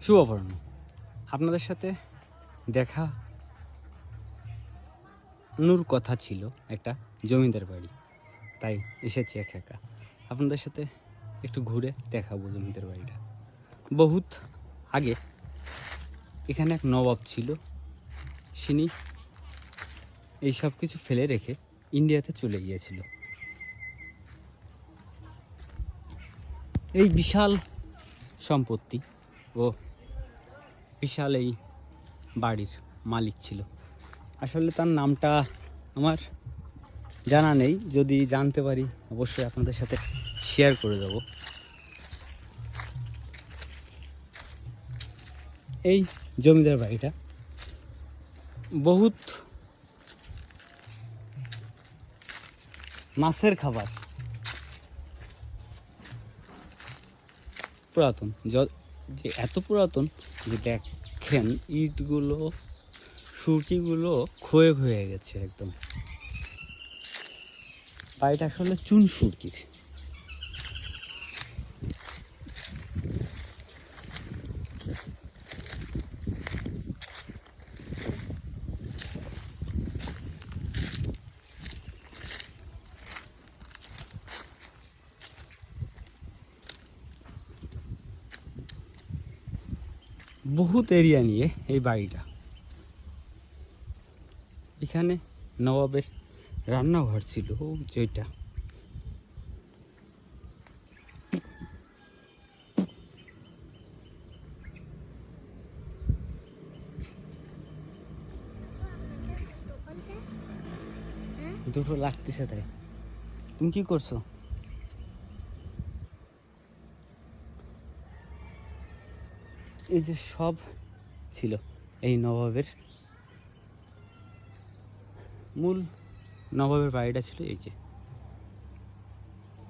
শুভ অপরাহ্ন। আপনাদের সাথে দেখা কথা ছিল একটা জমিদার বাড়ি, তাই এসেছি একা একা। আপনাদের সাথে একটু ঘুরে দেখাবো জমিদার বাড়িটা। বহুত আগে এখানে এক নবাব ছিল, তিনি এই সব কিছু ফেলে রেখে ইন্ডিয়াতে চলে গিয়েছিল। এই বিশাল সম্পত্তি ও বিশাল এই বাড়ির মালিক ছিল। আসলে তার নামটা আমার জানা নেই, যদি জানতে পারি অবশ্যই আপনাদের সাথে শেয়ার করে দেব। এই জমিদার বাড়িটা বহুত মাছের খাবার, পুরাতন, যে এত পুরাতন যে দেখেন ইটগুলো সুরকিগুলো ক্ষয়ে ক্ষয়ে গেছে একদম। বাড়িটা আসলে চুন সুরকির। বহুত এরিয়া নিয়ে এই বাড়িটা। এখানে নবাবের রান্নাঘর ছিল, যেটা দুটো লাগতেছে। তাই তুমি কি করছো? এই যে সব ছিল এই নবাবের, মূল নবাবের বাড়িটা ছিল এই যে।